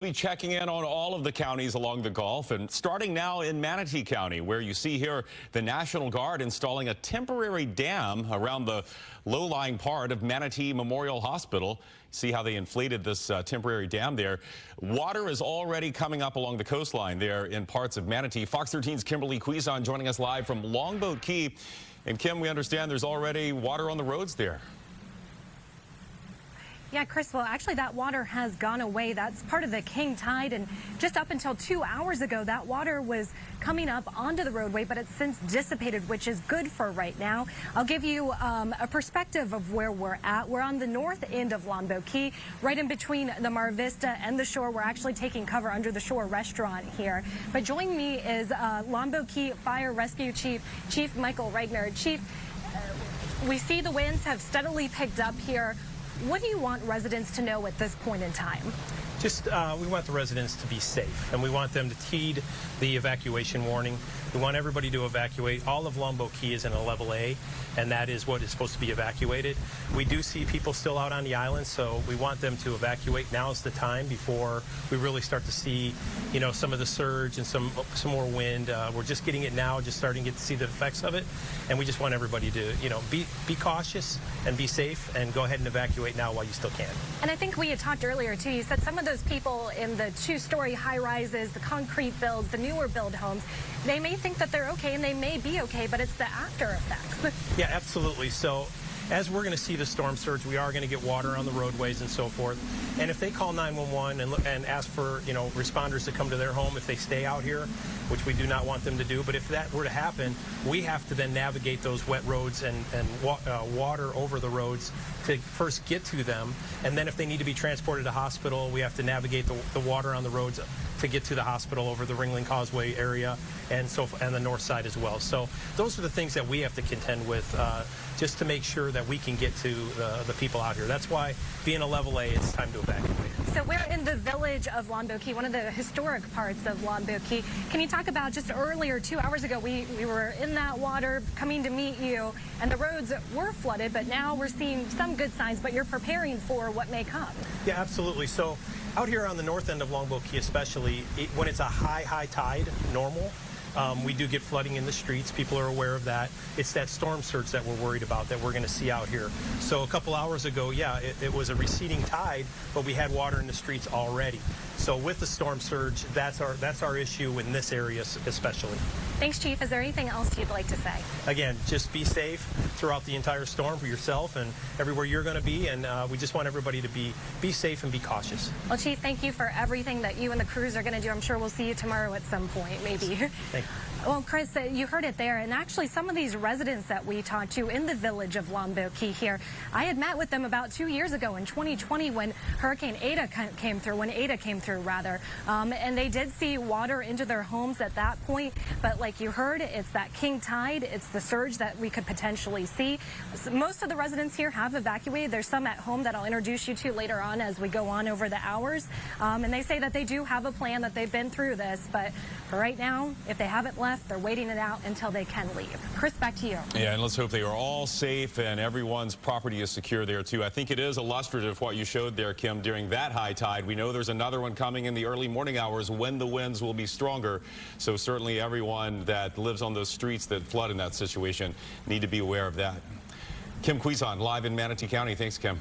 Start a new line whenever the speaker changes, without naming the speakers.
Be checking in on all of the counties along the Gulf, and starting now in Manatee County, where you see here the National Guard installing a temporary dam around the low-lying part of Manatee Memorial Hospital. See how they inflated this temporary dam there. Water is already coming up along the coastline there in parts of Manatee. Fox 13's Kimberly Quizon joining us live from Longboat Key. And Kim, we understand there's already water on the roads there.
Yeah, Chris, well, actually that water has gone away. That's part of the king tide, and just up until 2 hours ago, that water was coming up onto the roadway, but it's since dissipated, which is good for right now. I'll give you a perspective of where we're at. We're on the north end of Longboat Key, right in between the Mar Vista and the shore. We're actually taking cover under the shore restaurant here. But joining me is Longboat Key Fire Rescue Chief Michael Regner. Chief, we see the winds have steadily picked up here. What do you want residents to know at this point in time?
Just, we want the residents to be safe, and we want them to heed the evacuation warning. We want everybody to evacuate. All of Longboat Key is in a level A, and that is what is supposed to be evacuated. We do see people still out on the island, so we want them to evacuate. Now is the time before we really start to see, you know, some of the surge and some more wind. We're just getting it now, just starting to see the effects of it, and we just want everybody to, you know, be cautious and be safe, and go ahead and evacuate now while you still can.
And I think we had talked earlier too. You said some of those people in the two-story high-rises, the concrete builds, the newer build homes, they may think that they're okay, and they may be okay, but it's the after effects.
Yeah, absolutely. So as we're going to see the storm surge, we are going to get water on the roadways and so forth. And if they call 911 and ask for, you know, responders to come to their home if they stay out here, which we do not want them to do, but if that were to happen, we have to then navigate those wet roads and water over the roads to first get to them. And then if they need to be transported to hospital, we have to navigate the water on the roads to get to the hospital over the Ringling Causeway area and the north side as well. So those are the things that we have to contend with just to make sure that we can get to the people out here. That's why, being a level A, it's time to evacuate.
So we're in the village of Longboat Key, one of the historic parts of Longboat Key. Can you talk about, just earlier, 2 hours ago, we were in that water coming to meet you, and the roads were flooded, but now we're seeing some good signs, but you're preparing for what may come.
Yeah, absolutely. So out here on the north end of Longboat Key especially, when it's a high tide, normal, we do get flooding in the streets. People are aware of that. It's that storm surge that we're worried about, that we're going to see out here. So a couple hours ago, yeah, it was a receding tide, but we had water in the streets already. So with the storm surge, that's our issue in this area especially.
Thanks, Chief. Is there anything else you'd like to say?
Again, just be safe throughout the entire storm for yourself and everywhere you're going to be, and we just want everybody to be safe and be cautious.
Well, Chief, thank you for everything that you and the crews are going to do. I'm sure we'll see you tomorrow at some point, maybe.
Thank you.
Well, Chris, you heard it there, and actually some of these residents that we talked to in the village of Longboat Key here, I had met with them about 2 years ago in 2020 when Hurricane Ada came through, and they did see water into their homes at that point, but like you heard, it's that king tide, it's the surge that we could potentially see. So most of the residents here have evacuated. There's some at home that I'll introduce you to later on as we go on over the hours, and they say that they do have a plan, that they've been through this, but for right now, if they haven't left, they're waiting it out until they can leave. Chris, back to you.
Yeah, and let's hope they are all safe and everyone's property is secure there too. I think it is illustrative what you showed there, Kim, during that high tide. We know there's another one coming in the early morning hours when the winds will be stronger. So certainly everyone that lives on those streets that flood in that situation need to be aware of that. Kim Quizon, live in Manatee County. Thanks, Kim.